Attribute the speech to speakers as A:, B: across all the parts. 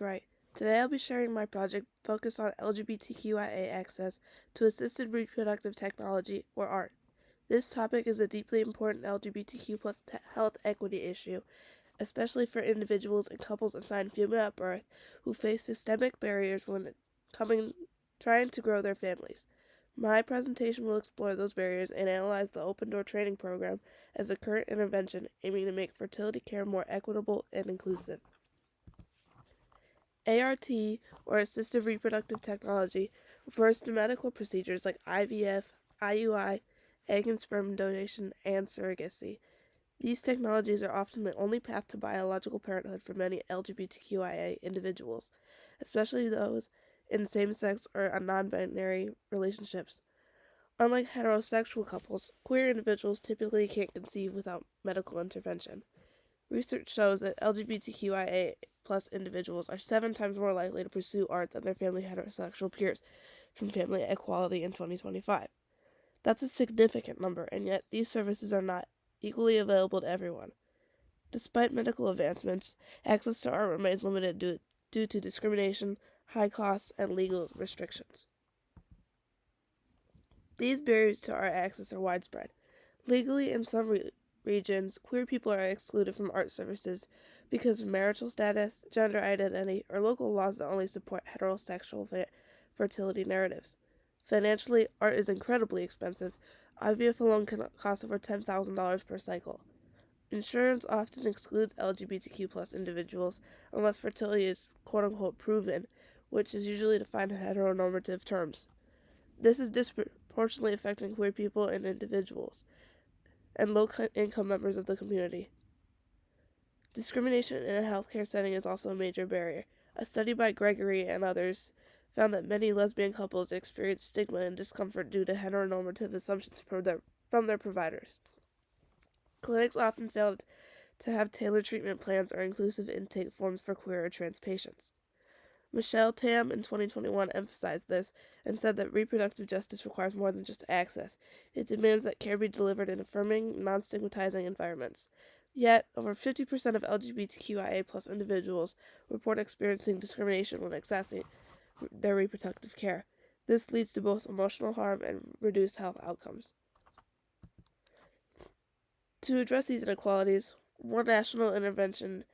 A: Right. Today I'll be sharing my project focused on LGBTQIA access to assisted reproductive technology, or ART. This topic is a deeply important LGBTQ plus health equity issue, especially for individuals and couples assigned female at birth who face systemic barriers when coming trying to grow their families. My presentation will explore those barriers and analyze the Open Door Training Program as a current intervention aiming to make fertility care more equitable and inclusive. ART, or assistive reproductive technology, refers to medical procedures like IVF, IUI, egg and sperm donation, and surrogacy. These technologies are often the only path to biological parenthood for many LGBTQIA individuals, especially those in same sex or non binary relationships. Unlike heterosexual couples, queer individuals typically can't conceive without medical intervention. Research shows that LGBTQIA plus individuals are 7 times more likely to pursue art than their family heterosexual peers from Family Equality in 2025. That's a significant number, and yet these services are not equally available to everyone. Despite medical advancements, access to art remains limited due to discrimination, high costs, and legal restrictions. These barriers to art access are widespread. Legally, in some regions, queer people are excluded from art services because of marital status, gender identity, or local laws that only support heterosexual fertility narratives. Financially, art is incredibly expensive. IVF alone can cost over $10,000 per cycle. Insurance often excludes LGBTQ plus individuals unless fertility is quote-unquote proven, which is usually defined in heteronormative terms. This is disproportionately affecting queer people and individuals and low-income members of the community. Discrimination in a healthcare setting is also a major barrier. A study by Gregory and others found that many lesbian couples experience stigma and discomfort due to heteronormative assumptions from their providers. Clinics often fail to have tailored treatment plans or inclusive intake forms for queer or trans patients. Michelle Tam in 2021 emphasized this and said that reproductive justice requires more than just access. It demands that care be delivered in affirming, non-stigmatizing environments. Yet, over 50% of LGBTQIA plus individuals report experiencing discrimination when accessing their reproductive care. This leads to both emotional harm and reduced health outcomes. To address these inequalities, one national intervention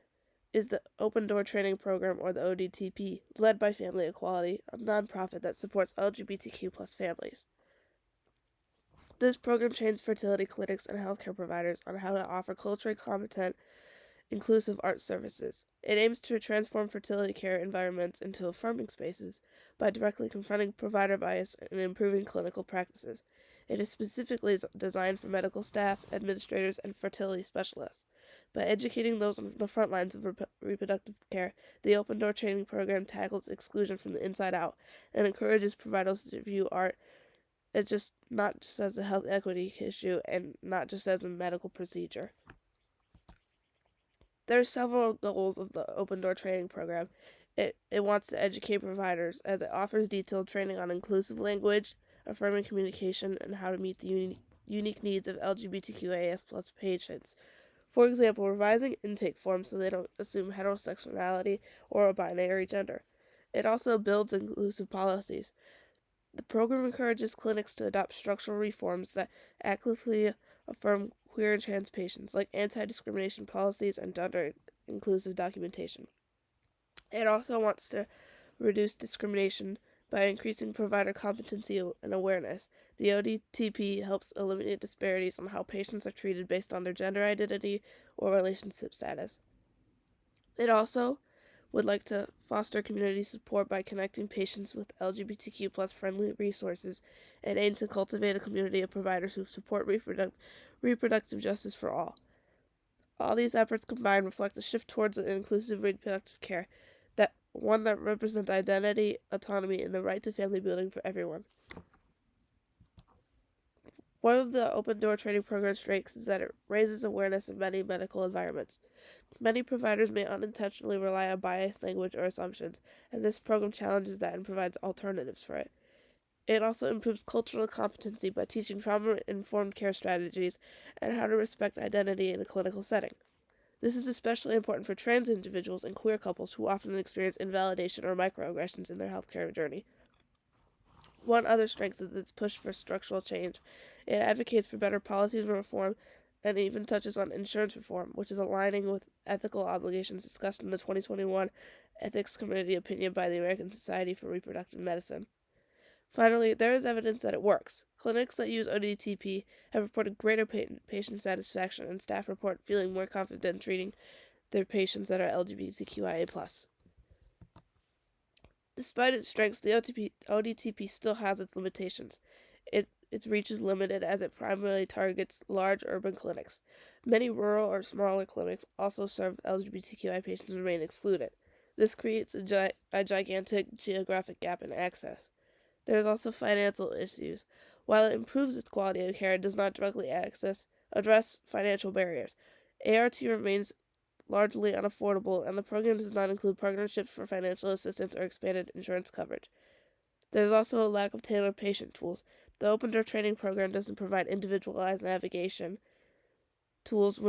A: is the Open Door Training Program, or the ODTP, led by Family Equality, a nonprofit that supports LGBTQ plus families. This program trains fertility clinics and healthcare providers on how to offer culturally competent, inclusive art services. It aims to transform fertility care environments into affirming spaces by directly confronting provider bias and improving clinical practices. It is specifically designed for medical staff, administrators, and fertility specialists. By educating those on the front lines of reproductive care, the Open Door Training Program tackles exclusion from the inside out and encourages providers to view art not just as a health equity issue and not just as a medical procedure. There are several goals of the Open Door Training Program. It wants to educate providers as it offers detailed training on inclusive language, affirming communication, and how to meet the unique needs of LGBTQAS plus patients. For example, revising intake forms so they don't assume heterosexuality or a binary gender. It also builds inclusive policies. The program encourages clinics to adopt structural reforms that actively affirm queer and trans patients, like anti-discrimination policies and gender-inclusive documentation. It also wants to reduce discrimination by increasing provider competency and awareness. The ODTP helps eliminate disparities on how patients are treated based on their gender identity or relationship status. It also would like to foster community support by connecting patients with LGBTQ plus friendly resources and aim to cultivate a community of providers who support reproductive justice for all. All these efforts combined reflect a shift towards an inclusive reproductive care, one that represents identity, autonomy, and the right to family building for everyone. One of the Open Door Training Program's strengths is that it raises awareness in many medical environments. Many providers may unintentionally rely on biased language or assumptions, and this program challenges that and provides alternatives for it. It also improves cultural competency by teaching trauma-informed care strategies and how to respect identity in a clinical setting. This is especially important for trans individuals and queer couples who often experience invalidation or microaggressions in their healthcare journey. One other strength is its push for structural change. It advocates for better policies and reform and even touches on insurance reform, which is aligning with ethical obligations discussed in the 2021 Ethics Committee opinion by the American Society for Reproductive Medicine. Finally, there is evidence that it works. Clinics that use ODTP have reported greater patient satisfaction, and staff report feeling more confident treating their patients that are LGBTQIA+. Despite its strengths, the ODTP still has its limitations. Its reach is limited as it primarily targets large urban clinics. Many rural or smaller clinics also serve LGBTQI patients and remain excluded. This creates a gigantic geographic gap in access. There is also financial issues. While it improves its quality of care, it does not directly address financial barriers. ART remains largely unaffordable, and the program does not include partnerships for financial assistance or expanded insurance coverage. There is also a lack of tailored patient tools. The Open Door training program doesn't provide individualized navigation tools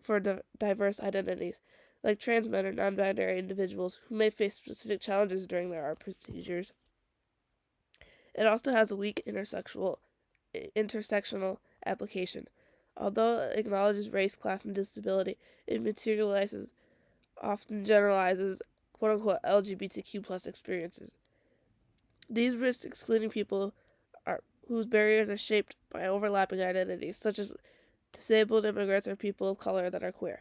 A: for diverse identities, like trans men or non-binary individuals who may face specific challenges during their art procedures. It also has a weak intersectional application. Although it acknowledges race, class, and disability, it often generalizes quote-unquote LGBTQ plus experiences. These risk excluding people whose barriers are shaped by overlapping identities, such as disabled immigrants or people of color that are queer.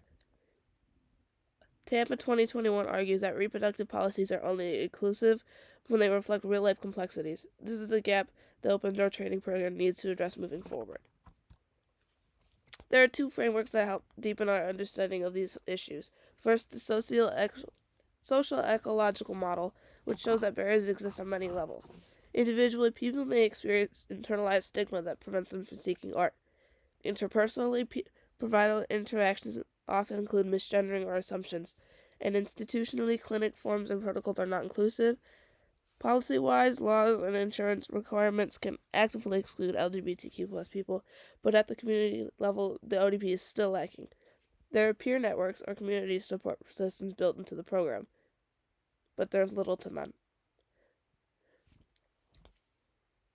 A: Tampa 2021 argues that reproductive policies are only inclusive when they reflect real-life complexities. This is a gap the Open Door training program needs to address moving forward. There are two frameworks that help deepen our understanding of these issues. First, the social ecological model, which shows that barriers exist on many levels. Individually, people may experience internalized stigma that prevents them from seeking art. Interpersonally, provider interactions often include misgendering or assumptions, and institutionally, clinic forms and protocols are not inclusive. Policy-wise, laws and insurance requirements can actively exclude LGBTQ plus people, but at the community level, the ODP is still lacking. There are peer networks or community support systems built into the program, but there's little to none.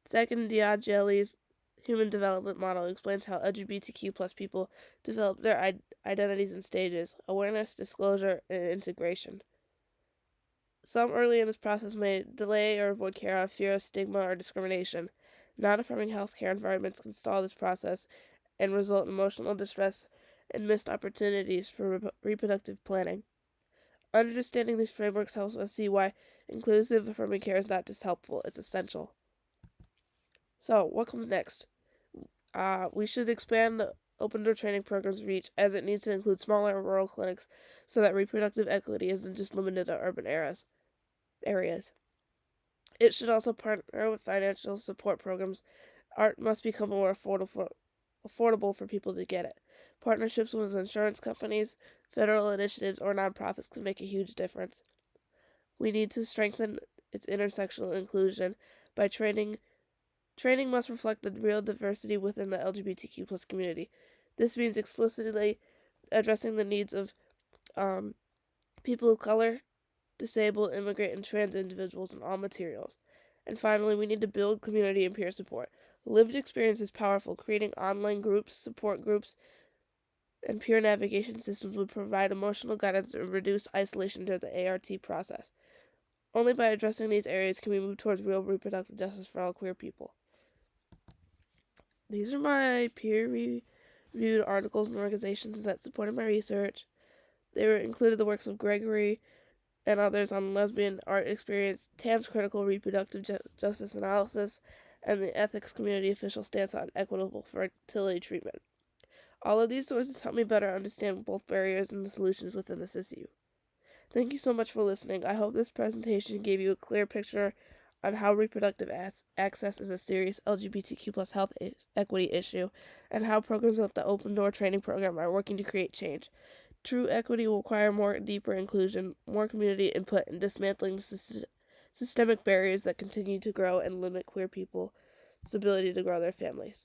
A: Second, Diaghile's human development model explains how LGBTQ plus people develop their identities in stages: awareness, disclosure, and integration. Some early in this process may delay or avoid care out of fear of stigma or discrimination. Non-affirming healthcare environments can stall this process and result in emotional distress and missed opportunities for reproductive planning. Understanding these frameworks helps us see why inclusive affirming care is not just helpful, it's essential. So, what comes next? We should expand the Open Door training program's reach, as it needs to include smaller rural clinics so that reproductive equity isn't just limited to urban areas. It should also partner with financial support programs. Art must become more affordable for people to get it. Partnerships with insurance companies, federal initiatives, or nonprofits can make a huge difference. We need to strengthen its intersectional inclusion by training. Training must reflect the real diversity within the LGBTQ plus community. This means explicitly addressing the needs of people of color, disabled, immigrant, and trans individuals in all materials. And finally, we need to build community and peer support. Lived experience is powerful. Creating online groups, support groups, and peer navigation systems would provide emotional guidance and reduce isolation during the ART process. Only by addressing these areas can we move towards real reproductive justice for all queer people. These are my peer-reviewed articles and organizations that supported my research. They included the works of Gregory and others on lesbian art experience, Tam's critical reproductive justice analysis, and the ethics community official stance on equitable fertility treatment. All of these sources help me better understand both barriers and the solutions within this issue. Thank you so much for listening. I hope this presentation gave you a clear picture on how reproductive access is a serious LGBTQ plus health equity issue, and how programs like the Open Door training program are working to create change. True equity will require more deeper inclusion, more community input, and dismantling systemic barriers that continue to grow and limit queer people's ability to grow their families.